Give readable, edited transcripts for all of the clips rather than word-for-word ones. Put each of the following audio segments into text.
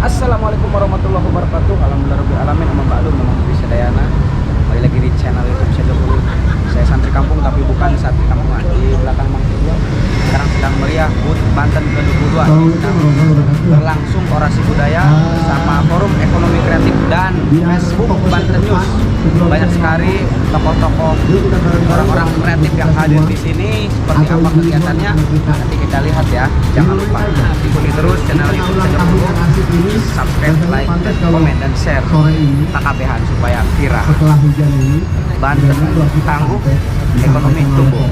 Assalamualaikum warahmatullahi wabarakatuh. Alhamdulillah alamin amma ba'du memang bisa dayana. Kembali lagi di channel YouTube saya Jokowi. Saya santri kampung tapi bukan santri kampungan. Di belakang Mang Tijo sekarang sedang meriah HUT Banten ke-22. Sedang berlangsung orasi budaya sama forum ekonomi kreatif dan Facebook Banten News. Banyak sekali tokoh-tokoh orang-orang kreatif yang hadir di sini. Seperti apa kegiatannya? Nanti kita lihat ya. Jangan lupa ikuti terus channel YouTube saya Jokowi. Subscribe, like, dan komen dan share TKBH supaya viral. Setelah hujan ini Banten tangguh, ekonomi tumbuh.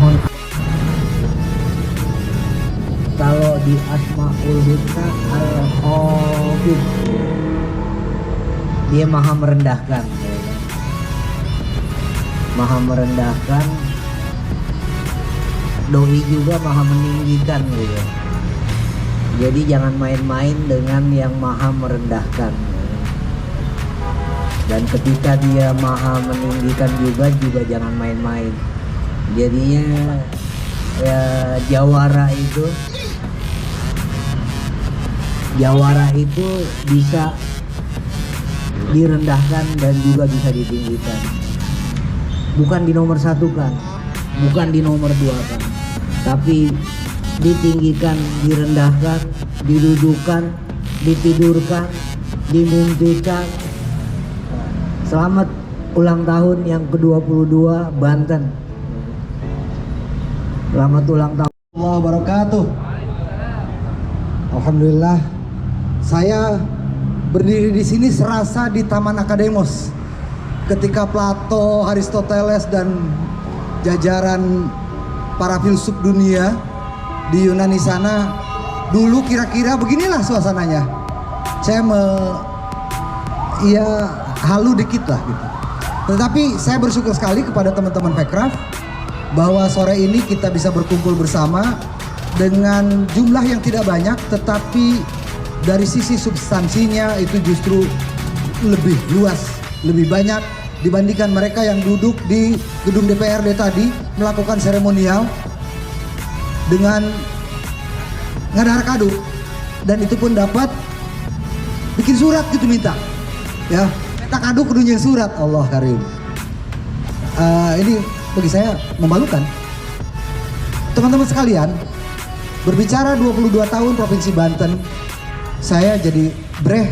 Kalau di Asmaul Husna Al-Khafid, dia maha merendahkan, maha merendahkan. Doi juga maha meninggikan gitu. Jadi jangan main-main dengan yang maha merendahkan. Dan ketika dia maha meninggikan juga jangan main-main. Jadinya ya jawara itu bisa direndahkan dan juga bisa ditinggikan. Bukan di nomor satu kan, bukan di nomor dua kan, tapi ditinggikan, direndahkan, didudukan, ditidurkan, dimimpikan. Selamat ulang tahun yang ke-22 Banten. Selamat ulang tahun. Warahmatullahi wabarakatuh. Alhamdulillah, saya berdiri di sini serasa di Taman Akademos ketika Plato, Aristoteles dan jajaran para filsuf dunia di Yunani sana dulu kira-kira beginilah suasananya. Saya halu dikit lah gitu. Tetapi saya bersyukur sekali kepada teman-teman Pekraf bahwa sore ini kita bisa berkumpul bersama dengan jumlah yang tidak banyak, tetapi dari sisi substansinya itu justru lebih luas, lebih banyak dibandingkan mereka yang duduk di gedung DPRD tadi melakukan seremonial dengan ngadar kado, dan itu pun dapat bikin surat gitu minta ya, minta kado kudunya surat. Allah karim. Ini bagi saya memalukan. Teman-teman sekalian, berbicara 22 tahun Provinsi Banten, saya jadi breh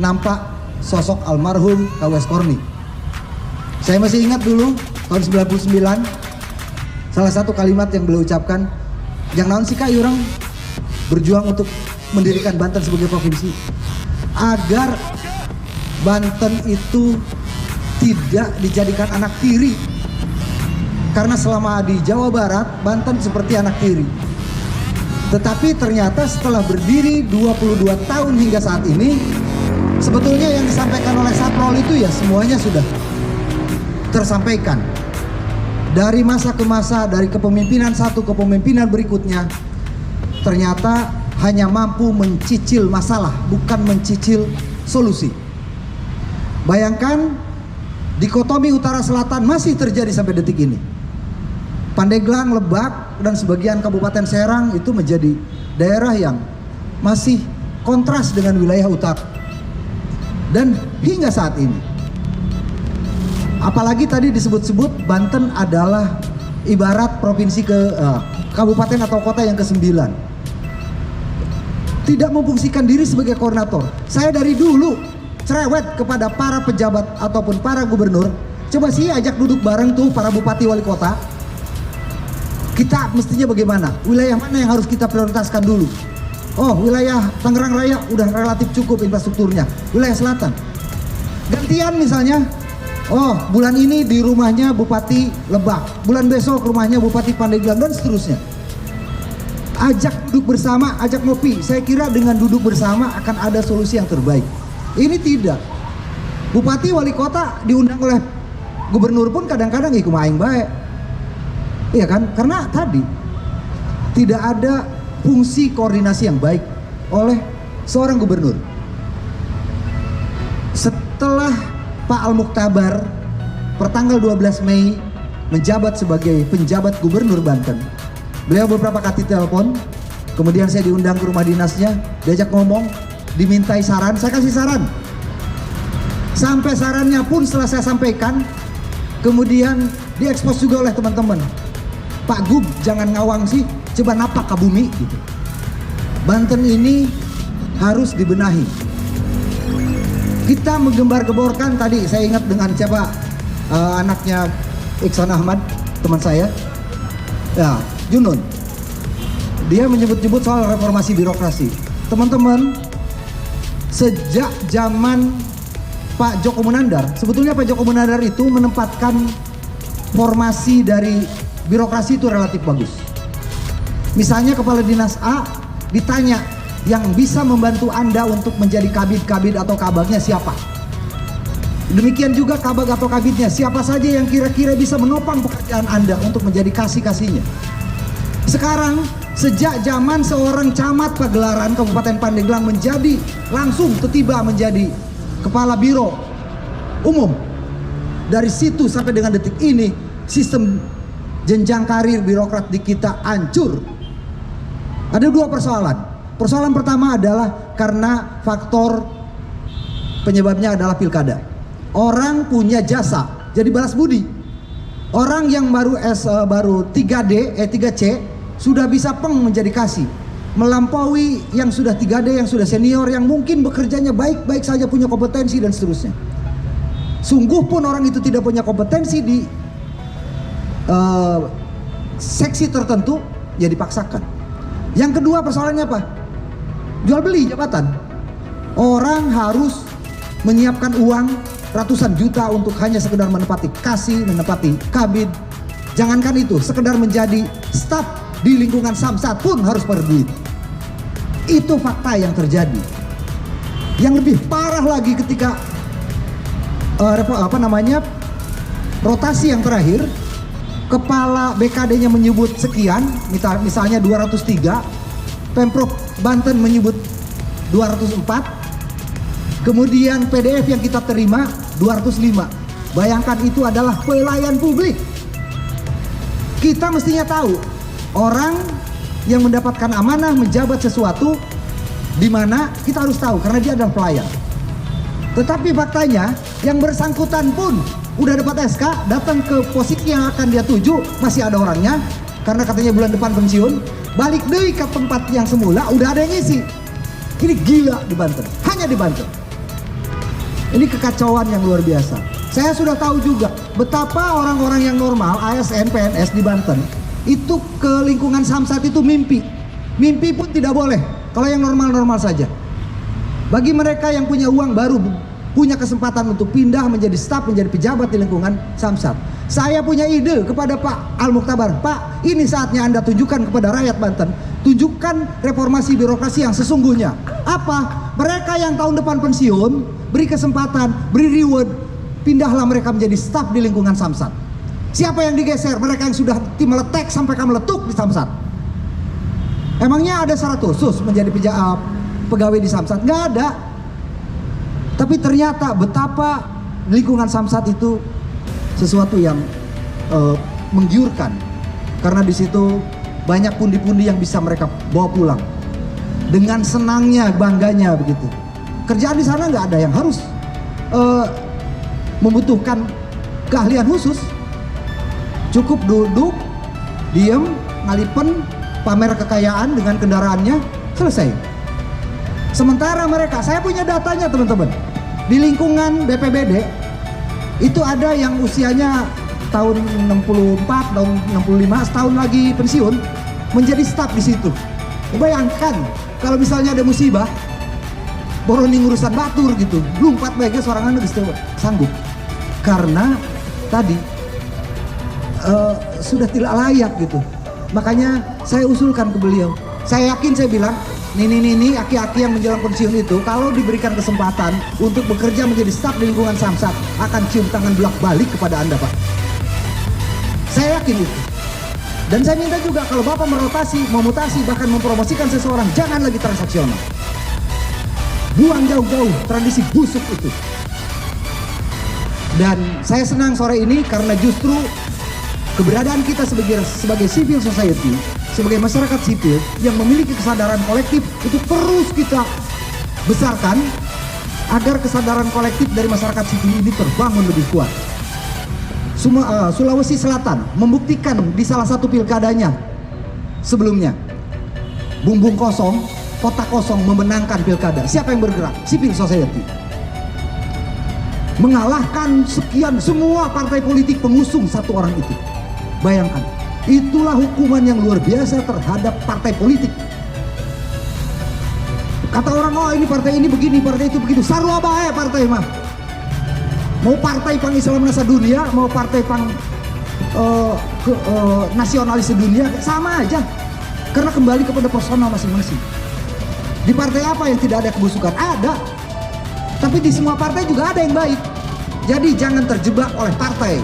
nampak sosok almarhum K.W.S. Korni. Saya masih ingat dulu tahun 99 salah satu kalimat yang beliau ucapkan, yang naon sih kak orang berjuang untuk mendirikan Banten sebagai provinsi agar Banten itu tidak dijadikan anak tiri, karena selama di Jawa Barat Banten seperti anak tiri. Tetapi ternyata setelah berdiri 22 tahun hingga saat ini, sebetulnya yang disampaikan oleh Saprol itu ya semuanya sudah tersampaikan. Dari masa ke masa, dari kepemimpinan satu ke kepemimpinan berikutnya, ternyata hanya mampu mencicil masalah, bukan mencicil solusi. Bayangkan dikotomi utara selatan masih terjadi sampai detik ini. Pandeglang, Lebak, dan sebagian Kabupaten Serang itu menjadi daerah yang masih kontras dengan wilayah utara. Dan hingga saat ini, apalagi tadi disebut-sebut Banten adalah ibarat provinsi kabupaten atau kota yang ke-9. Tidak memfungsikan diri sebagai koordinator. Saya dari dulu cerewet kepada para pejabat ataupun para gubernur, coba sih ajak duduk bareng tuh para bupati wali kota. Kita mestinya bagaimana? Wilayah mana yang harus kita prioritaskan dulu? Oh, wilayah Tangerang Raya udah relatif cukup infrastrukturnya. Wilayah selatan gantian misalnya, oh bulan ini di rumahnya Bupati Lebak, bulan besok rumahnya Bupati Pandeglang, dan seterusnya. Ajak duduk bersama, ajak ngopi. Saya kira dengan duduk bersama akan ada solusi yang terbaik. Ini tidak. Bupati wali kota diundang oleh gubernur pun kadang-kadang iku maing baik. Iya kan? Karena tadi tidak ada fungsi koordinasi yang baik oleh seorang gubernur. Setelah Pak Al-Mukhtabar pertanggal 12 Mei menjabat sebagai penjabat gubernur Banten, beliau beberapa kali telepon, kemudian saya diundang ke rumah dinasnya, diajak ngomong, dimintai saran, saya kasih saran. Sampai sarannya pun setelah saya sampaikan, kemudian diekspos juga oleh teman-teman. Pak Gub, jangan ngawang sih, coba napak ke bumi gitu. Banten ini harus dibenahi. Kita menggembar-geborkan tadi, saya ingat dengan siapa, anaknya Iksan Ahmad, teman saya, ya Junun. Dia menyebut-nyebut soal reformasi birokrasi. Teman-teman, sejak zaman Pak Joko Menandar, sebetulnya Pak Joko Menandar itu menempatkan formasi dari birokrasi itu relatif bagus. Misalnya kepala dinas A ditanya, yang bisa membantu Anda untuk menjadi kabid atau kabagnya siapa? Demikian juga kabag atau kabidnya, siapa saja yang kira-kira bisa menopang pekerjaan Anda untuk menjadi kasih-kasihnya. Sekarang, sejak zaman seorang camat Pagelaran Kabupaten Pandeglang menjadi langsung tiba menjadi kepala biro umum, dari situ sampai dengan detik ini sistem jenjang karir birokrat di kita hancur. Ada dua persoalan. Persoalan pertama adalah karena faktor penyebabnya adalah pilkada. Orang punya jasa, jadi balas budi. Orang yang baru 3C sudah bisa menjadi kasih, melampaui yang sudah 3D, yang sudah senior, yang mungkin bekerjanya baik-baik saja, punya kompetensi dan seterusnya. Sungguh pun orang itu tidak punya kompetensi di seksi tertentu, ya dipaksakan. Yang kedua persoalannya apa? Jual beli jabatan. Orang harus menyiapkan uang ratusan juta untuk hanya sekedar menepati kasih, menepati kabid. Jangankan itu, sekedar menjadi staf di lingkungan Samsat pun harus berduit. Itu fakta yang terjadi. Yang lebih parah lagi ketika rotasi yang terakhir, kepala BKD-nya menyebut sekian, misalnya 203, Pemprov Banten menyebut 204, kemudian PDF yang kita terima 205. Bayangkan, itu adalah pelayan publik. Kita mestinya tahu orang yang mendapatkan amanah menjabat sesuatu di mana, kita harus tahu karena dia adalah pelayan. Tetapi faktanya yang bersangkutan pun udah dapat SK, datang ke posisi yang akan dia tuju, masih ada orangnya karena katanya bulan depan pensiun, balik deh ke tempat yang semula udah ada yang ngisi. Ini gila di Banten, hanya di Banten. Ini kekacauan yang luar biasa. Saya sudah tahu juga betapa orang-orang yang normal, ASN, PNS di Banten itu ke lingkungan Samsat itu mimpi. Mimpi pun tidak boleh kalau yang normal-normal saja. Bagi mereka yang punya uang baru punya kesempatan untuk pindah menjadi staf, menjadi pejabat di lingkungan Samsat. Saya punya ide kepada Pak Al-Mukhtabar, Pak, ini saatnya Anda tunjukkan kepada rakyat Banten, tunjukkan reformasi birokrasi yang sesungguhnya. Apa? Mereka yang tahun depan pensiun, beri kesempatan, beri reward, pindahlah mereka menjadi staf di lingkungan Samsat. Siapa yang digeser? Mereka yang sudah meletek sampai meletup di Samsat. Emangnya ada syarat khusus menjadi pegawai di Samsat? Nggak ada. Tapi ternyata betapa lingkungan Samsat itu sesuatu yang menggiurkan, karena di situ banyak pundi-pundi yang bisa mereka bawa pulang dengan senangnya, bangganya begitu. Kerjaan di sana nggak ada yang harus membutuhkan keahlian khusus, cukup duduk, diem, ngalipen, pamer kekayaan dengan kendaraannya, selesai. Sementara mereka, saya punya datanya teman-teman, di lingkungan BPBD itu ada yang usianya tahun 64, tahun 65, setahun lagi pensiun, menjadi staf di situ. Bayangkan kalau misalnya ada musibah, boroning urusan batur gitu, lompat baiknya seorang anak sanggup, karena tadi sudah tidak layak gitu. Makanya saya usulkan ke beliau, saya yakin, saya bilang, ini aki-aki yang menjelang pensiun itu kalau diberikan kesempatan untuk bekerja menjadi staf di lingkungan Samsat akan cium tangan bolak-balik kepada Anda, Pak. Saya yakin itu. Dan saya minta juga kalau Bapak merotasi, memutasi, bahkan mempromosikan seseorang, jangan lagi transaksional. Buang jauh-jauh tradisi busuk itu. Dan saya senang sore ini karena justru keberadaan kita sebagai civil society, sebagai masyarakat sipil yang memiliki kesadaran kolektif itu terus kita besarkan agar kesadaran kolektif dari masyarakat sipil ini terbangun lebih kuat. Sulawesi Selatan membuktikan di salah satu pilkadanya sebelumnya, bumbung kosong, kotak kosong memenangkan pilkada. Siapa yang bergerak? Civil society. Mengalahkan sekian semua partai politik pengusung satu orang itu. Bayangkan, itulah hukuman yang luar biasa terhadap partai politik. Kata orang, oh ini partai ini begini, partai itu begitu. Sarua bae partai mah. Mau partai pang Islam nasa dunia, mau partai pang nasionalis dunia, sama aja. Karena kembali kepada personal masing-masing. Di partai apa yang tidak ada kebusukan? Ada. Tapi di semua partai juga ada yang baik. Jadi jangan terjebak oleh partai.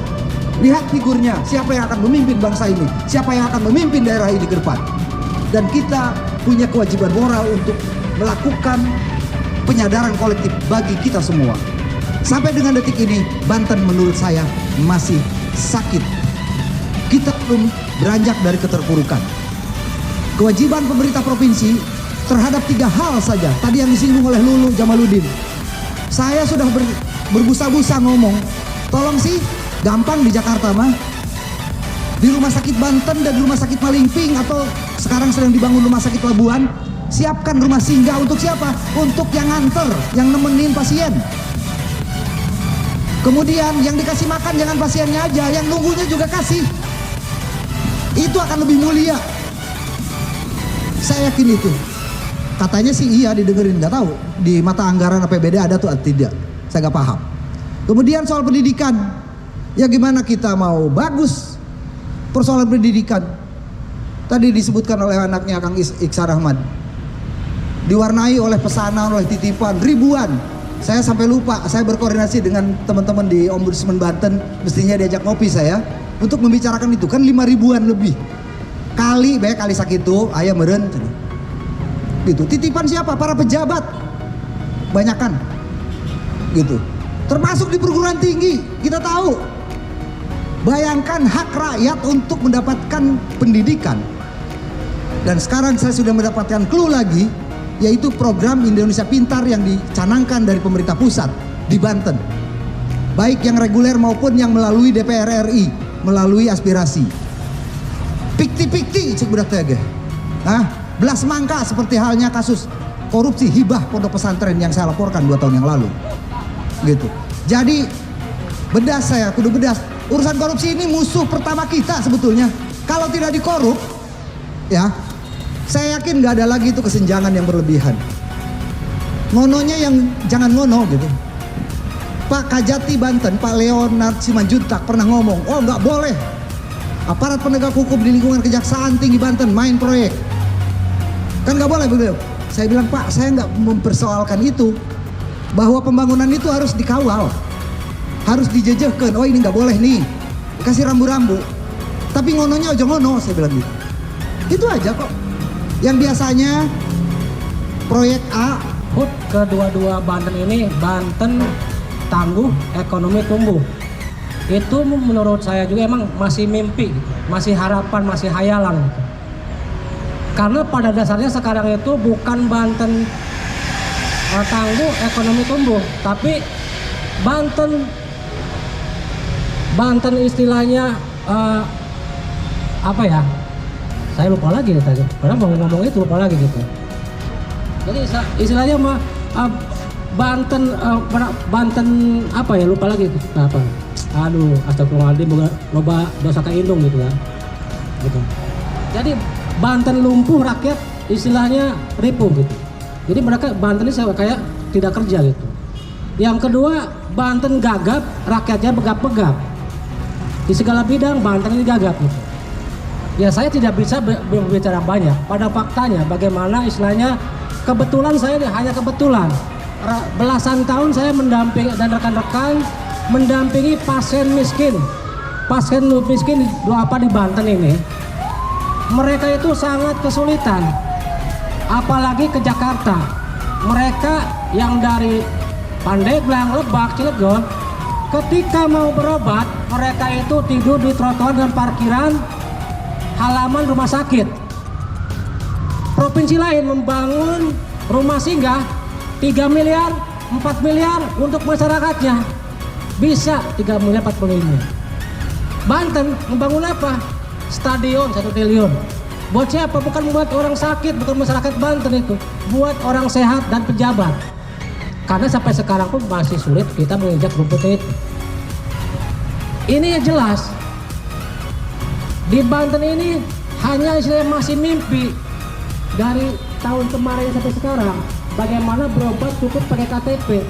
Lihat figurnya, siapa yang akan memimpin bangsa ini, siapa yang akan memimpin daerah ini ke depan. Dan kita punya kewajiban moral untuk melakukan penyadaran kolektif bagi kita semua. Sampai dengan detik ini, Banten menurut saya masih sakit. Kita belum beranjak dari keterpurukan. Kewajiban pemerintah provinsi terhadap 3 hal saja. Tadi yang disinggung oleh Lulu Jamaluddin. Saya sudah berbusa-busa ngomong, tolong sih, gampang di Jakarta mah. Di rumah sakit Banten dan rumah sakit Malingping atau sekarang sedang dibangun rumah sakit Labuan, siapkan rumah singgah untuk siapa? Untuk yang nganter, yang nemenin pasien. Kemudian yang dikasih makan jangan pasiennya aja, yang nunggunya juga kasih. Itu akan lebih mulia. Saya yakin itu. Katanya sih iya didengerin, nggak tahu di mata anggaran APBD ada tuh atau tidak. Saya nggak paham. Kemudian soal pendidikan, ya gimana kita mau bagus persoalan pendidikan. Tadi disebutkan oleh anaknya Kang Iksan Ahmad, diwarnai oleh pesanan, oleh titipan ribuan. Saya sampai lupa, saya berkoordinasi dengan teman-teman di Ombudsman Banten, mestinya diajak ngopi saya untuk membicarakan itu, kan 5 ribuan lebih. Kali sakit itu, ayah meren. Gitu. Titipan siapa? Para pejabat. Banyakan. Gitu. Termasuk di perguruan tinggi, kita tahu. Bayangkan hak rakyat untuk mendapatkan pendidikan. Dan sekarang saya sudah mendapatkan clue lagi, yaitu program Indonesia Pintar yang dicanangkan dari pemerintah pusat di Banten. Baik yang reguler maupun yang melalui DPR RI, melalui aspirasi. Pikti-pikti cek budak tege. Belas mangka seperti halnya kasus korupsi hibah pondok pesantren yang saya laporkan 2 tahun yang lalu. Gitu. Jadi bedas saya, kudu bedas. Urusan korupsi ini musuh pertama kita sebetulnya. Kalau tidak dikorup, ya, saya yakin nggak ada lagi itu kesenjangan yang berlebihan. Ngononya yang jangan ngono gitu. Pak Kajati Banten, Pak Leonard Simanjuntak pernah ngomong, oh nggak boleh aparat penegak hukum di lingkungan Kejaksaan Tinggi Banten main proyek. Kan nggak boleh begitu. Saya bilang, Pak, saya nggak mempersoalkan itu. Bahwa pembangunan itu harus dikawal, harus dijejehkan. Oh ini nggak boleh nih, kasih rambu-rambu. Tapi ngononya aja ngono, saya bilang gitu. Itu aja kok. Yang biasanya proyek A, HUT kedua-dua Banten ini, Banten tangguh, ekonomi tumbuh. Itu menurut saya juga emang masih mimpi, masih harapan, masih hayalan. Karena pada dasarnya sekarang itu bukan Banten tangguh, ekonomi tumbuh, tapi Banten istilahnya apa ya? Saya lupa lagi tadi. Padahal mau ngomong itu lupa lagi gitu. Jadi istilahnya mah Banten apa ya, lupa lagi apa. Aduh, astagfirullahaladzim, loba dosa kaindung gitu ya. Gitu. Jadi Banten lumpuh, rakyat istilahnya ripuh gitu. Jadi mereka Banten ini kayak tidak kerja gitu. Yang kedua, Banten gagap, rakyatnya begap-begap. Di segala bidang Banten ini gagap gitu. Ya saya tidak bisa berbicara banyak. Pada faktanya bagaimana istilahnya, kebetulan saya hanya kebetulan. Belasan tahun saya mendampingi dan rekan-rekan mendampingi pasien miskin. Pasien miskin di Banten ini. Mereka itu sangat kesulitan. Apalagi ke Jakarta. Mereka yang dari Pandeglang, Lebak, Cilegon, ketika mau berobat, mereka itu tidur di trotoar dan parkiran halaman rumah sakit. Provinsi lain membangun rumah singgah 3 miliar, 4 miliar untuk masyarakatnya. Bisa 3 miliar 40 miliar. Banten membangun apa? Stadion 1 triliun. Buat siapa? Bukan buat orang sakit, bukan masyarakat Banten itu. Buat orang sehat dan pejabat. Karena sampai sekarang pun masih sulit kita menginjak rumput itu. Ini yang jelas. Di Banten ini hanya istilahnya masih mimpi dari tahun kemarin sampai sekarang. Bagaimana berobat cukup pakai KTP?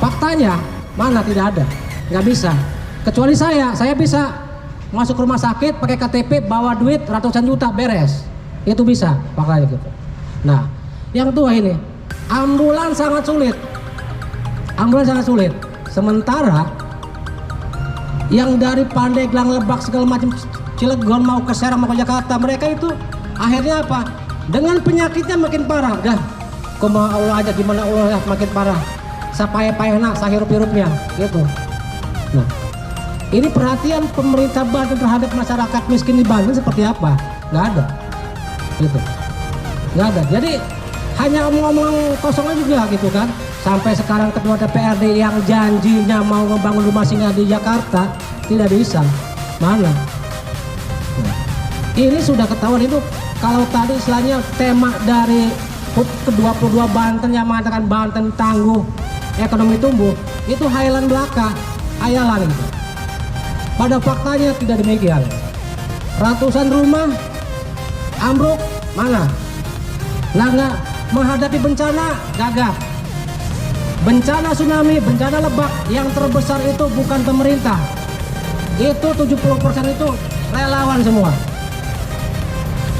Faktanya mana tidak ada, nggak bisa. Kecuali saya bisa masuk rumah sakit pakai KTP, bawa duit ratusan juta beres, itu bisa makanya gitu. Nah, yang tua ini ambulan sangat sulit. Sementara yang dari Pandeglang, Lebak segala macam Cilegon mau ke Serang mau ke Jakarta, mereka itu akhirnya apa? Dengan penyakitnya makin parah, dah. Kuma Allah aja gimana Allah makin parah. Sapaya-payana, sahirup-hirupnya, gitu. Nah, ini perhatian pemerintah Banten terhadap masyarakat miskin di Banten seperti apa? Nggak ada, gitu. Nggak ada. Jadi hanya omong-omong kosongnya juga, gitu kan. Sampai sekarang ketua DPRD yang janjinya mau membangun rumah singgah di Jakarta tidak bisa. Mana? Nah, ini sudah ketahuan itu. Kalau tadi istilahnya tema dari HUT ke-22 Banten yang mengatakan Banten tangguh, ekonomi tumbuh, itu hayalan belaka, hayalan itu. Pada faktanya tidak demikian. Ratusan rumah ambruk, mana? Nggak menghadapi bencana, gagap. Bencana tsunami, bencana Lebak yang terbesar itu bukan pemerintah. Itu 70% itu relawan semua.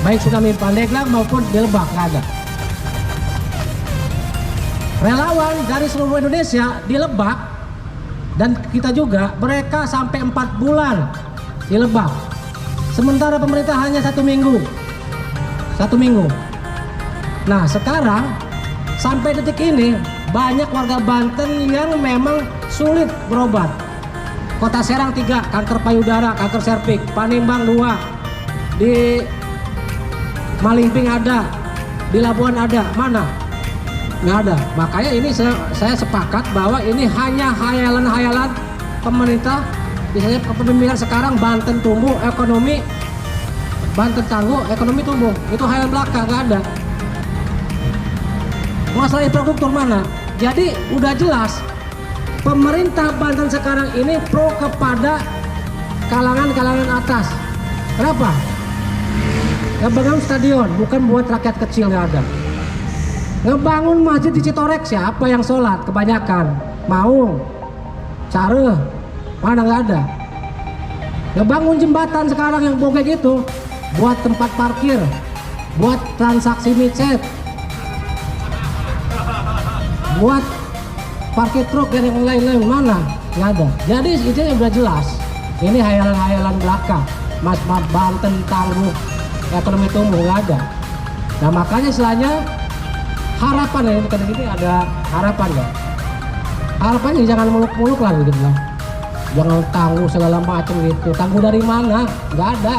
Baik tsunami Pandeglang maupun di Lebak, nggak ada. Relawan dari seluruh Indonesia di Lebak dan kita juga, mereka sampai 4 bulan di Lebak. Sementara pemerintah hanya 1 minggu. Nah sekarang sampai detik ini banyak warga Banten yang memang sulit berobat. Kota Serang 3, kanker payudara, kanker serviks. Panimbang 2, di Malingping ada, di Labuan ada, mana? Nggak ada. Makanya ini saya sepakat bahwa ini hanya hayalan-hayalan pemerintah. Misalnya kepemimpinan sekarang Banten tumbuh ekonomi, Banten tangguh ekonomi tumbuh, itu hayalan belaka, nggak ada. Masalah infrastruktur mana? Jadi udah jelas pemerintah Banten sekarang ini pro kepada kalangan atas. Kenapa? Ngebangun stadion bukan buat rakyat kecil, nggak ada. Ngebangun masjid di Citorek, siapa yang sholat? Kebanyakan Maung, Care, mana nggak ada. Ngebangun jembatan sekarang yang bogek itu buat tempat parkir, buat transaksi micet, buat parkir truk dan yang lain-lain, mana? Nggak ada. Jadi itu yang udah jelas. Ini hayalan-hayalan belaka. Mas Banten tangguh, ekonomi tumbuh, nggak ada. Nah makanya istilahnya harapan ya, bukan ini ada harapan ya. Harapannya jangan muluk-muluk lah gitu lah. Jangan tangguh segala macam gitu. Tangguh dari mana? Nggak ada.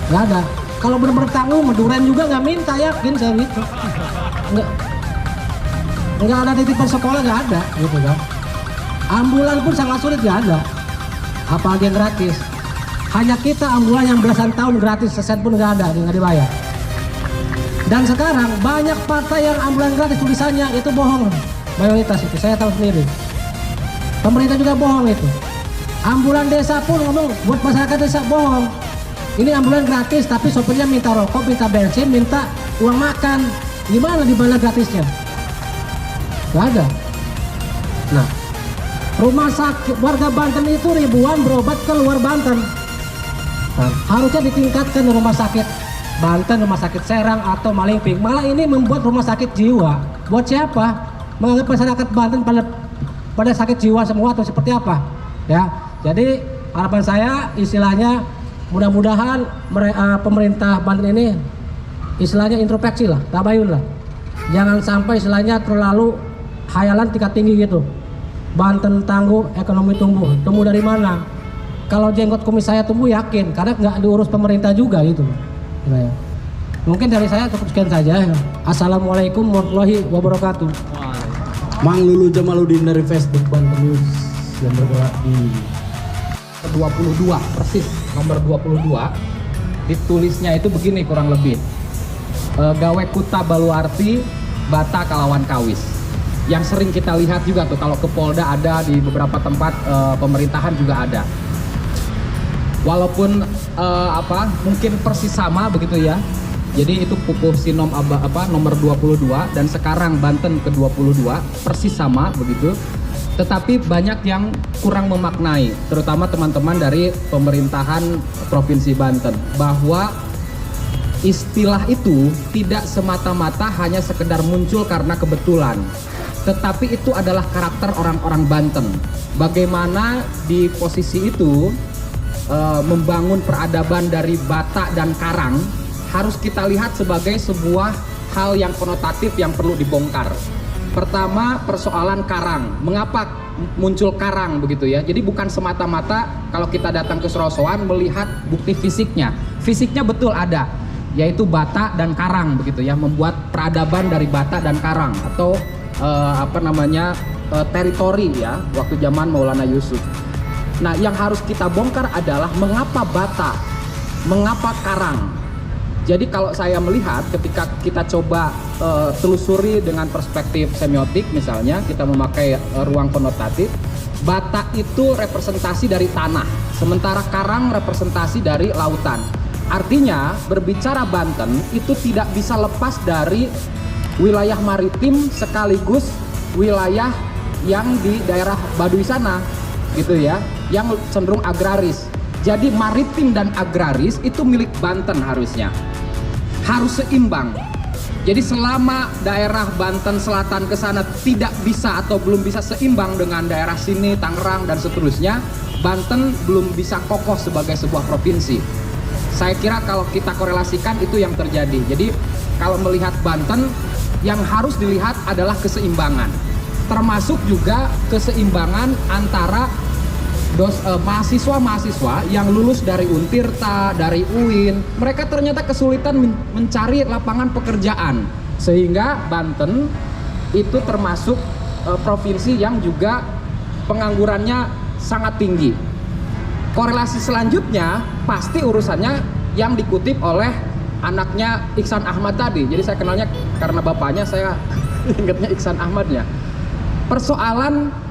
Nggak ada. Kalau benar-benar tangguh, Meduren juga nggak minta, yakin saya gitu. Nggak ada titipan sekolah, nggak ada gitu kan. Ambulan pun sangat sulit, nggak ada. Apalagi yang gratis. Hanya kita ambulan yang belasan tahun gratis, seset pun nggak ada, nggak dibayar. Dan sekarang banyak partai yang ambulan gratis tulisannya itu bohong. Mayoritas itu saya tahu sendiri. Pemerintah juga bohong itu. Ambulan desa pun ngomong buat masyarakat desa bohong. Ini ambulan gratis tapi sopirnya minta rokok, minta bensin, minta uang makan. Gimana dimana gratisnya? Gak ada. Nah, rumah sakit warga Banten itu ribuan berobat ke luar Banten. Nah, harusnya ditingkatkan rumah sakit Banten, rumah sakit Serang atau Malingping. Malah ini membuat rumah sakit jiwa. Buat siapa? Menganggap masyarakat Banten pada sakit jiwa semua atau seperti apa? Ya. Jadi harapan saya istilahnya mudah-mudahan pemerintah Banten ini istilahnya introspeksi lah, tabayun lah. Jangan sampai istilahnya terlalu hayalan tingkat tinggi gitu. Banten tangguh, ekonomi tumbuh. Tumbuh dari mana? Kalau jenggot kumis saya tumbuh yakin, karena nggak diurus pemerintah juga gitu. Mungkin dari saya cukup sekian saja. Assalamualaikum warahmatullahi wabarakatuh. Mang Lulu Jamaluddin dari Facebook Banten News yang bergerak di 22 persis, nomor 22 ditulisnya itu begini kurang lebih, gawe kuta baluarti bata kalawan kawis, yang sering kita lihat juga tuh kalau ke Polda ada, di beberapa tempat pemerintahan juga ada. Walaupun mungkin persis sama begitu ya. Jadi itu pupuh sinom nomor 22 dan sekarang Banten ke 22 persis sama begitu. Tetapi banyak yang kurang memaknai, terutama teman-teman dari pemerintahan Provinsi Banten, bahwa istilah itu tidak semata-mata hanya sekedar muncul karena kebetulan, tetapi itu adalah karakter orang-orang Banten. Bagaimana di posisi itu membangun peradaban dari bata dan karang harus kita lihat sebagai sebuah hal yang konotatif yang perlu dibongkar. Pertama, persoalan karang. Mengapa muncul karang begitu ya? Jadi bukan semata-mata kalau kita datang ke Serosoan melihat bukti fisiknya. Fisiknya betul ada, yaitu bata dan karang begitu ya, membuat peradaban dari bata dan karang atau teritori ya, waktu zaman Maulana Yusuf. Nah, yang harus kita bongkar adalah mengapa bata, mengapa karang. Jadi kalau saya melihat ketika kita coba telusuri dengan perspektif semiotik, misalnya kita memakai ruang konotatif, bata itu representasi dari tanah, sementara karang representasi dari lautan. Artinya berbicara Banten itu tidak bisa lepas dari wilayah maritim sekaligus wilayah yang di daerah Baduy sana gitu ya, yang cenderung agraris. Jadi maritim dan agraris itu milik Banten harusnya. Harus seimbang. Jadi selama daerah Banten Selatan ke sana tidak bisa atau belum bisa seimbang dengan daerah sini, Tangerang dan seterusnya, Banten belum bisa kokoh sebagai sebuah provinsi. Saya kira kalau kita korelasikan itu yang terjadi. Jadi kalau melihat Banten, yang harus dilihat adalah keseimbangan. Termasuk juga keseimbangan antara mahasiswa-mahasiswa yang lulus dari Untirta, dari UIN, mereka ternyata kesulitan mencari lapangan pekerjaan, sehingga Banten itu termasuk provinsi yang juga penganggurannya sangat tinggi. Korelasi selanjutnya pasti urusannya yang dikutip oleh anaknya Iksan Ahmad tadi. Jadi saya kenalnya karena bapaknya, saya ingatnya Iksan Ahmadnya. Persoalan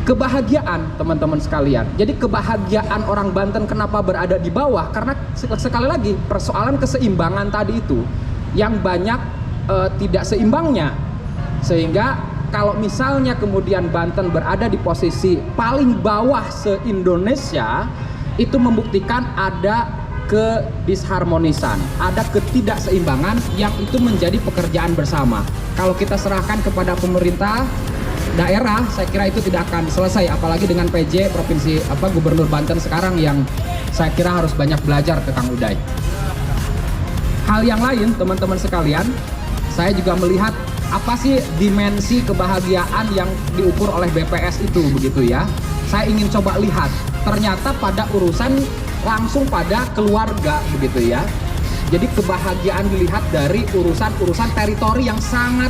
kebahagiaan teman-teman sekalian. Jadi kebahagiaan orang Banten kenapa berada di bawah? Karena sekali lagi persoalan keseimbangan tadi itu yang banyak tidak seimbangnya. Sehingga kalau misalnya kemudian Banten berada di posisi paling bawah se-Indonesia, itu membuktikan ada kedisharmonisan, ada ketidakseimbangan yang itu menjadi pekerjaan bersama. Kalau kita serahkan kepada pemerintah daerah, saya kira itu tidak akan selesai, apalagi dengan PJ Provinsi Gubernur Banten sekarang yang saya kira harus banyak belajar ke Kang Uday. Hal yang lain teman-teman sekalian, saya juga melihat apa sih dimensi kebahagiaan yang diukur oleh BPS itu begitu ya. Saya ingin coba lihat, ternyata pada urusan langsung pada keluarga begitu ya. Jadi kebahagiaan dilihat dari urusan teritori yang sangat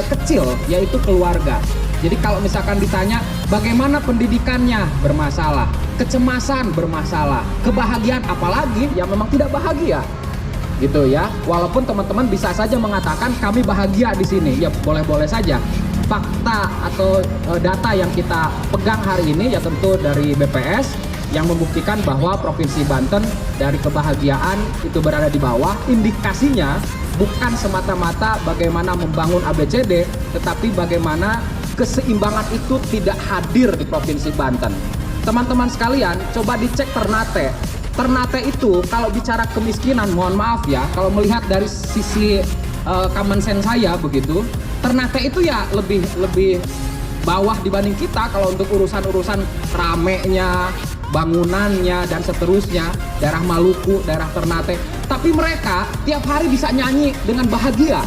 kecil, yaitu keluarga. Jadi kalau misalkan ditanya bagaimana pendidikannya, bermasalah, kecemasan bermasalah, kebahagiaan apalagi yang memang tidak bahagia gitu ya. Walaupun teman-teman bisa saja mengatakan kami bahagia di sini, ya boleh-boleh saja. Fakta atau data yang kita pegang hari ini ya tentu dari BPS yang membuktikan bahwa Provinsi Banten dari kebahagiaan itu berada di bawah. Indikasinya bukan semata-mata bagaimana membangun ABCD, tetapi bagaimana keseimbangan itu tidak hadir di Provinsi Banten. Teman-teman sekalian, coba dicek Ternate. Ternate itu kalau bicara kemiskinan, mohon maaf ya, kalau melihat dari sisi common sense saya begitu, Ternate itu ya lebih bawah dibanding kita kalau untuk urusan-urusan ramenya, bangunannya dan seterusnya, daerah Maluku, daerah Ternate. Tapi mereka tiap hari bisa nyanyi dengan bahagia.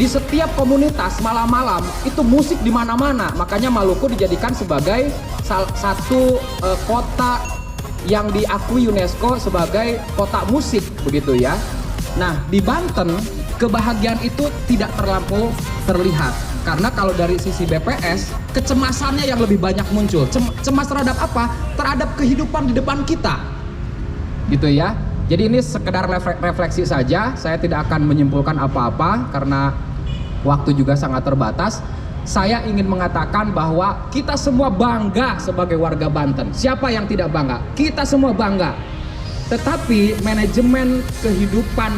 Di setiap komunitas malam-malam itu musik di mana-mana. Makanya Maluku dijadikan sebagai satu kota yang diakui UNESCO sebagai kota musik begitu ya. Nah, di Banten kebahagiaan itu tidak terlampau terlihat. Karena kalau dari sisi BPS, kecemasannya yang lebih banyak muncul. Cemas terhadap apa? Terhadap kehidupan di depan kita. Gitu ya. Jadi ini sekedar refleksi saja. Saya tidak akan menyimpulkan apa-apa karena waktu juga sangat terbatas. Saya ingin mengatakan bahwa kita semua bangga sebagai warga Banten. Siapa yang tidak bangga? Kita semua bangga. Tetapi manajemen kehidupan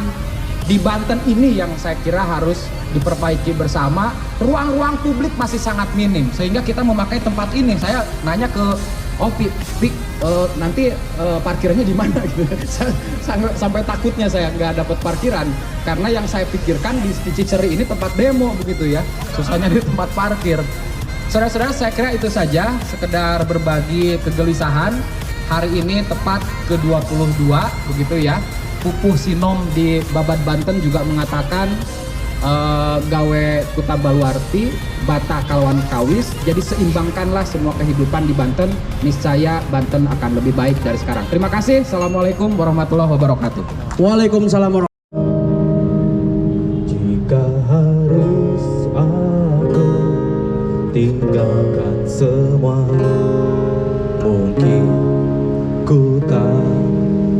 di Banten ini yang saya kira harus diperbaiki bersama. Ruang-ruang publik masih sangat minim sehingga kita memakai tempat ini. Saya nanya ke Pik, nanti parkirnya di mana gitu. Sampai takutnya saya nggak dapat parkiran karena yang saya pikirkan di Ciceri ini tempat demo begitu ya. Susahnya di tempat parkir. Saudara-saudara, saya kira itu saja sekedar berbagi kegelisahan. Hari ini tepat ke-22 begitu ya. Pupuh Sinom di Babat Banten juga mengatakan gawe kuta baluarti bata kalawan kawis, jadi seimbangkanlah semua kehidupan di Banten, niscaya Banten akan lebih baik dari sekarang. Terima kasih. Assalamualaikum warahmatullahi wabarakatuh. Waalaikumsalam warahmatullahi. Jika harus aku tinggalkan semua, mungkin ku tak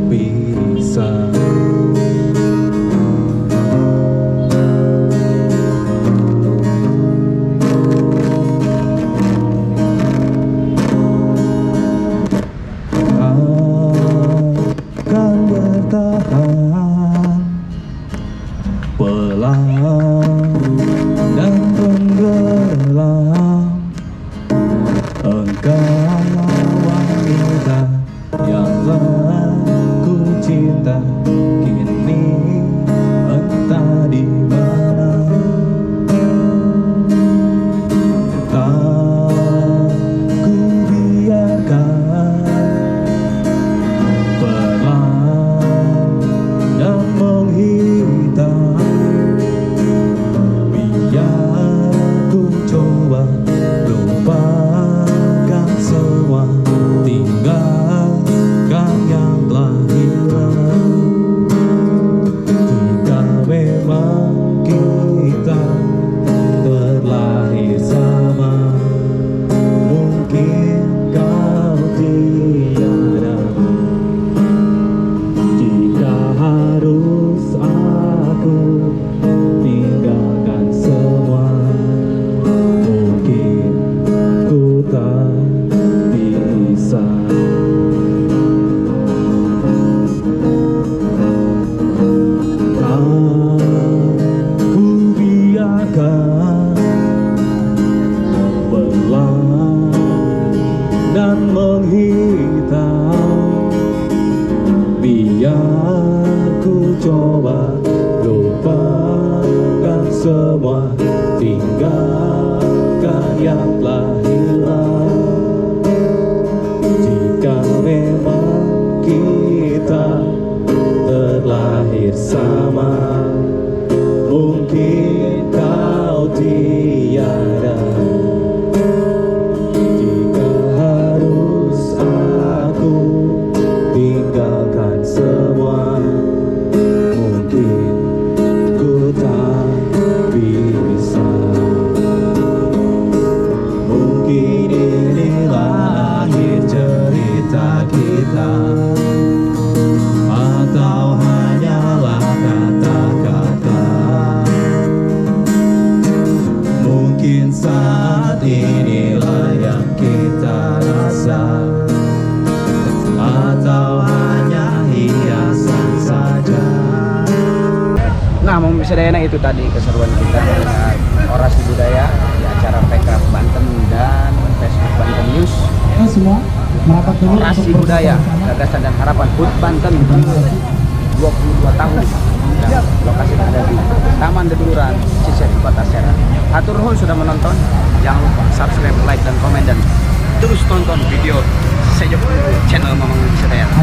bisa. Bertahan pelan dan tenggelam, engkau wanita yang telah ku cinta, kini entah di mana. Tak ku biarkan semua, tinggalkan yang telah hilang. Jika memang kita terlahir sama, mungkin kau tiada. Jika harus aku tinggalkan semua, mungkin ku tak bisa. Mungkin inilah akhir cerita kita, atau hanyalah kata-kata. Mungkin saat inilah yang kita rasa, atau hanya hiasan saja. Nah, mau bisa dayana itu tadi keseruan kita melihat orasi budaya di acara Pekraf Banten dan Facebook Banten News. Semua merapat dulu. Orasi budaya, gagasan dan harapan HUT Banten 22 tahun. Dan lokasi ada di Taman Deduluran, Ciceri, Kota Serang. Hatur nuhun sudah menonton. Jangan lupa subscribe, like, dan komen, dan terus tonton video Sejo channel Mamang Bisa Dayana.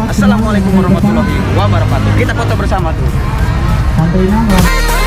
Assalamualaikum warahmatullahi wabarakatuh. Kita foto bersama tuh. Sampai nama.